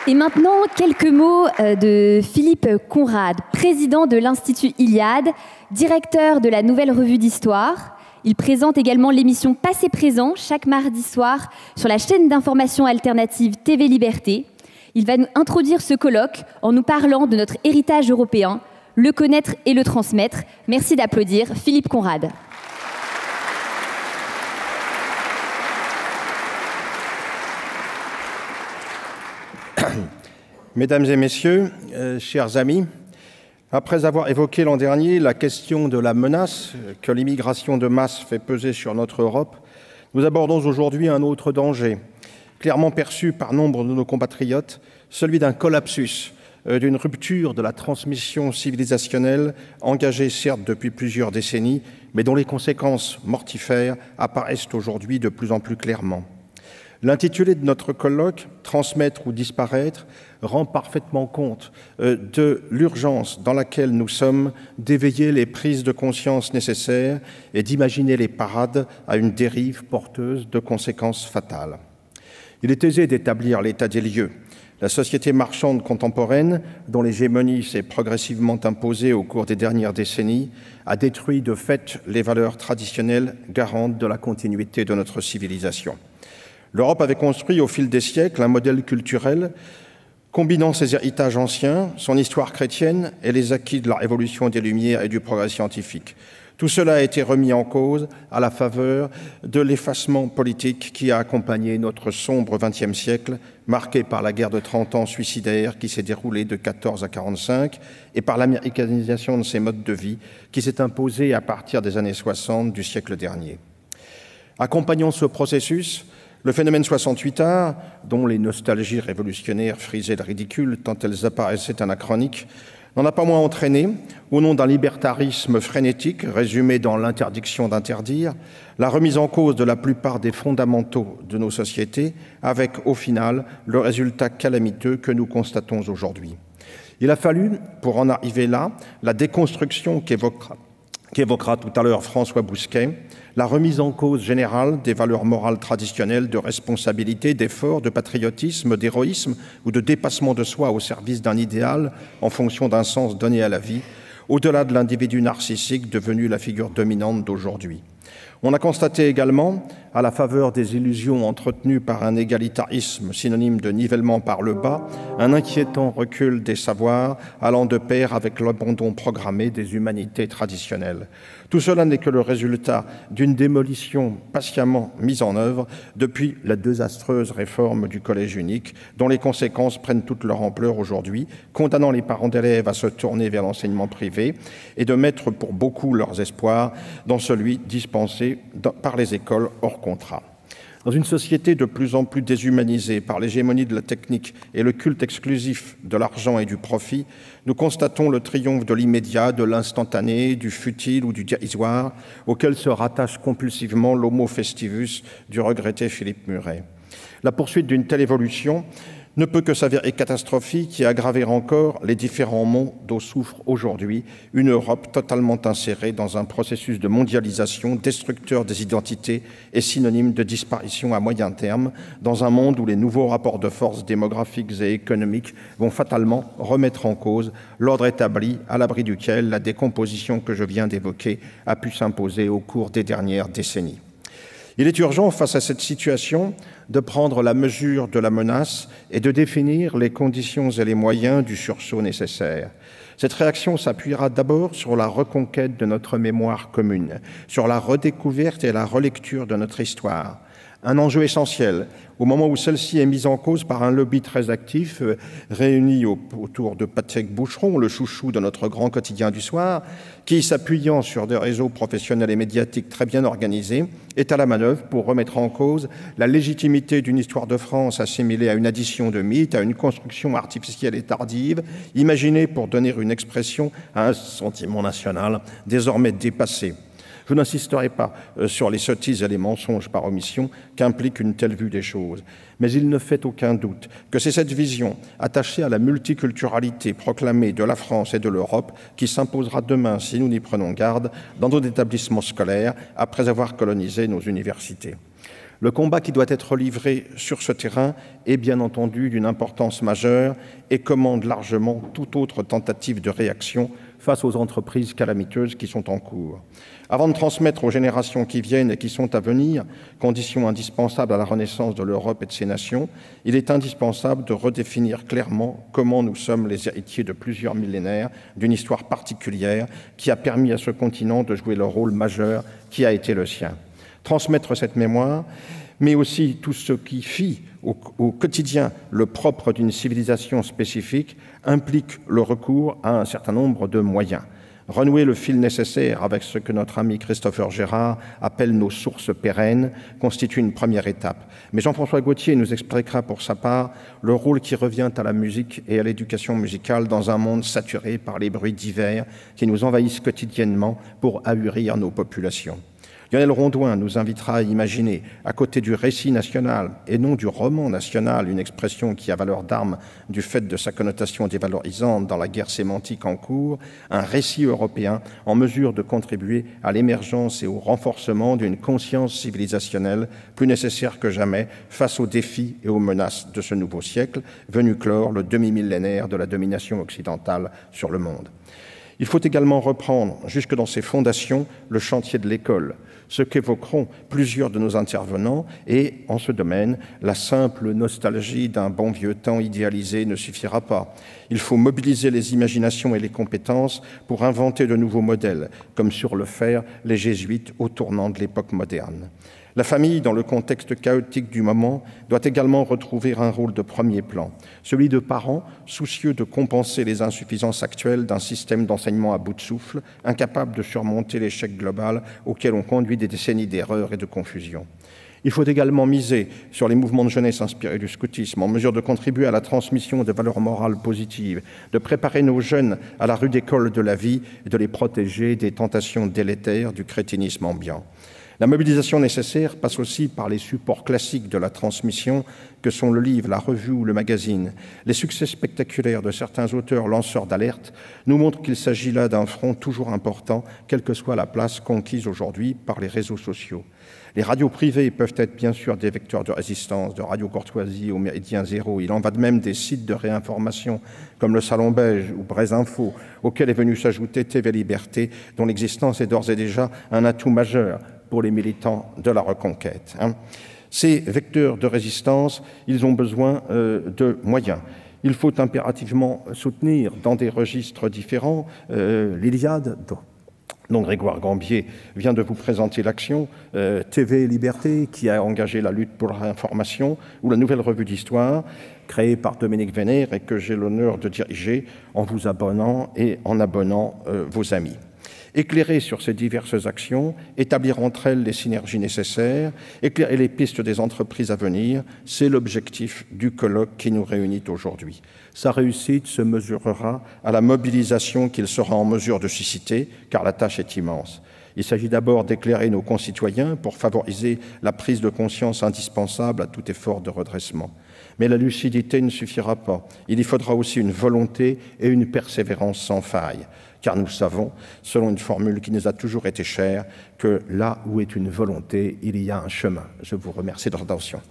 Et maintenant, quelques mots de Philippe Conrad, président de l'Institut Iliade, directeur de la Nouvelle Revue d'Histoire. Il présente également l'émission Passé-Présent chaque mardi soir sur la chaîne d'information alternative TV Liberté. Il va nous introduire ce colloque en nous parlant de notre héritage européen, le connaître et le transmettre. Merci d'applaudir Philippe Conrad. Mesdames et messieurs, chers amis, après avoir évoqué l'an dernier la question de la menace que l'immigration de masse fait peser sur notre Europe, nous abordons aujourd'hui un autre danger, clairement perçu par nombre de nos compatriotes, celui d'un collapsus, d'une rupture de la transmission civilisationnelle engagée certes depuis plusieurs décennies, mais dont les conséquences mortifères apparaissent aujourd'hui de plus en plus clairement. L'intitulé de notre colloque, « Transmettre ou disparaître », rend parfaitement compte de l'urgence dans laquelle nous sommes d'éveiller les prises de conscience nécessaires et d'imaginer les parades à une dérive porteuse de conséquences fatales. Il est aisé d'établir l'état des lieux. La société marchande contemporaine, dont l'hégémonie s'est progressivement imposée au cours des dernières décennies, a détruit de fait les valeurs traditionnelles garantes de la continuité de notre civilisation. L'Europe avait construit au fil des siècles un modèle culturel combinant ses héritages anciens, son histoire chrétienne et les acquis de la révolution des Lumières et du progrès scientifique. Tout cela a été remis en cause à la faveur de l'effacement politique qui a accompagné notre sombre XXe siècle, marqué par la guerre de 30 ans suicidaire qui s'est déroulée de 14 à 45 et par l'américanisation de ces modes de vie qui s'est imposée à partir des années 60 du siècle dernier. Accompagnant ce processus, le phénomène 68A, dont les nostalgies révolutionnaires frisaient le ridicule tant elles apparaissaient anachroniques, n'en a pas moins entraîné, au nom d'un libertarisme frénétique résumé dans l'interdiction d'interdire, la remise en cause de la plupart des fondamentaux de nos sociétés, avec au final le résultat calamiteux que nous constatons aujourd'hui. Il a fallu, pour en arriver là, la déconstruction qu'évoquera tout à l'heure François Bousquet, la remise en cause générale des valeurs morales traditionnelles de responsabilité, d'effort, de patriotisme, d'héroïsme ou de dépassement de soi au service d'un idéal en fonction d'un sens donné à la vie, au-delà de l'individu narcissique devenu la figure dominante d'aujourd'hui. On a constaté également, à la faveur des illusions entretenues par un égalitarisme synonyme de nivellement par le bas, un inquiétant recul des savoirs allant de pair avec l'abandon programmé des humanités traditionnelles. Tout cela n'est que le résultat d'une démolition patiemment mise en œuvre depuis la désastreuse réforme du collège unique, dont les conséquences prennent toute leur ampleur aujourd'hui, condamnant les parents d'élèves à se tourner vers l'enseignement privé et de mettre pour beaucoup leurs espoirs dans celui dispensé par les écoles hors contrat. Dans une société de plus en plus déshumanisée par l'hégémonie de la technique et le culte exclusif de l'argent et du profit, nous constatons le triomphe de l'immédiat, de l'instantané, du futile ou du dérisoire, auquel se rattache compulsivement l'homo festivus du regretté Philippe Muret. La poursuite d'une telle évolution ne peut que s'avérer catastrophique et aggraver encore les différents maux dont souffre aujourd'hui une Europe totalement insérée dans un processus de mondialisation destructeur des identités et synonyme de disparition à moyen terme, dans un monde où les nouveaux rapports de force démographiques et économiques vont fatalement remettre en cause l'ordre établi à l'abri duquel la décomposition que je viens d'évoquer a pu s'imposer au cours des dernières décennies. Il est urgent, face à cette situation, de prendre la mesure de la menace et de définir les conditions et les moyens du sursaut nécessaire. Cette réaction s'appuiera d'abord sur la reconquête de notre mémoire commune, sur la redécouverte et la relecture de notre histoire. Un enjeu essentiel au moment où celle-ci est mise en cause par un lobby très actif réuni autour de Patrick Boucheron, le chouchou de notre grand quotidien du soir, qui, s'appuyant sur des réseaux professionnels et médiatiques très bien organisés, est à la manœuvre pour remettre en cause la légitimité d'une histoire de France assimilée à une addition de mythes, à une construction artificielle et tardive, imaginée pour donner une expression à un sentiment national désormais dépassé. Je n'insisterai pas sur les sottises et les mensonges par omission qu'implique une telle vue des choses. Mais il ne fait aucun doute que c'est cette vision, attachée à la multiculturalité proclamée de la France et de l'Europe, qui s'imposera demain, si nous n'y prenons garde, dans nos établissements scolaires, après avoir colonisé nos universités. Le combat qui doit être livré sur ce terrain est bien entendu d'une importance majeure et commande largement toute autre tentative de réaction face aux entreprises calamiteuses qui sont en cours. Avant de transmettre aux générations qui viennent et qui sont à venir, condition indispensable à la renaissance de l'Europe et de ses nations, il est indispensable de redéfinir clairement comment nous sommes les héritiers de plusieurs millénaires d'une histoire particulière qui a permis à ce continent de jouer le rôle majeur qui a été le sien. Transmettre cette mémoire, mais aussi tout ce qui fit au quotidien le propre d'une civilisation spécifique, implique le recours à un certain nombre de moyens. Renouer le fil nécessaire avec ce que notre ami Christopher Gérard appelle nos sources pérennes constitue une première étape. Mais Jean-François Gaultier nous expliquera pour sa part le rôle qui revient à la musique et à l'éducation musicale dans un monde saturé par les bruits divers qui nous envahissent quotidiennement pour ahurir nos populations. Lionel Rondouin nous invitera à imaginer, à côté du récit national et non du roman national, une expression qui a valeur d'arme du fait de sa connotation dévalorisante dans la guerre sémantique en cours, un récit européen en mesure de contribuer à l'émergence et au renforcement d'une conscience civilisationnelle plus nécessaire que jamais face aux défis et aux menaces de ce nouveau siècle, venu clore le demi-millénaire de la domination occidentale sur le monde. Il faut également reprendre, jusque dans ses fondations, le chantier de l'école, ce qu'évoqueront plusieurs de nos intervenants, et, en ce domaine, la simple nostalgie d'un bon vieux temps idéalisé ne suffira pas. Il faut mobiliser les imaginations et les compétences pour inventer de nouveaux modèles, comme sur le fer les jésuites au tournant de l'époque moderne. La famille, dans le contexte chaotique du moment, doit également retrouver un rôle de premier plan, celui de parents soucieux de compenser les insuffisances actuelles d'un système d'enseignement à bout de souffle, incapable de surmonter l'échec global auquel ont conduit des décennies d'erreurs et de confusion. Il faut également miser sur les mouvements de jeunesse inspirés du scoutisme, en mesure de contribuer à la transmission de valeurs morales positives, de préparer nos jeunes à la rude école de la vie et de les protéger des tentations délétères du crétinisme ambiant. La mobilisation nécessaire passe aussi par les supports classiques de la transmission que sont le livre, la revue ou le magazine. Les succès spectaculaires de certains auteurs lanceurs d'alerte nous montrent qu'il s'agit là d'un front toujours important, quelle que soit la place conquise aujourd'hui par les réseaux sociaux. Les radios privées peuvent être bien sûr des vecteurs de résistance, de Radio Courtoisie au Méridien Zéro. Il en va de même des sites de réinformation comme le Salon Beige ou Braise Info, auquel est venu s'ajouter TV Liberté, dont l'existence est d'ores et déjà un atout majeur pour les militants de la reconquête. Ces vecteurs de résistance, ils ont besoin de moyens. Il faut impérativement soutenir dans des registres différents l'Iliade, dont Grégoire Gambier vient de vous présenter l'action, TV Liberté, qui a engagé la lutte pour l'information, ou la Nouvelle Revue d'Histoire, créée par Dominique Vénère et que j'ai l'honneur de diriger en vous abonnant et en abonnant vos amis. Éclairer sur ces diverses actions, établir entre elles les synergies nécessaires, éclairer les pistes des entreprises à venir, c'est l'objectif du colloque qui nous réunit aujourd'hui. Sa réussite se mesurera à la mobilisation qu'il sera en mesure de susciter, car la tâche est immense. Il s'agit d'abord d'éclairer nos concitoyens pour favoriser la prise de conscience indispensable à tout effort de redressement. Mais la lucidité ne suffira pas. Il y faudra aussi une volonté et une persévérance sans faille. Car nous savons, selon une formule qui nous a toujours été chère, que là où est une volonté, il y a un chemin. Je vous remercie de votre attention.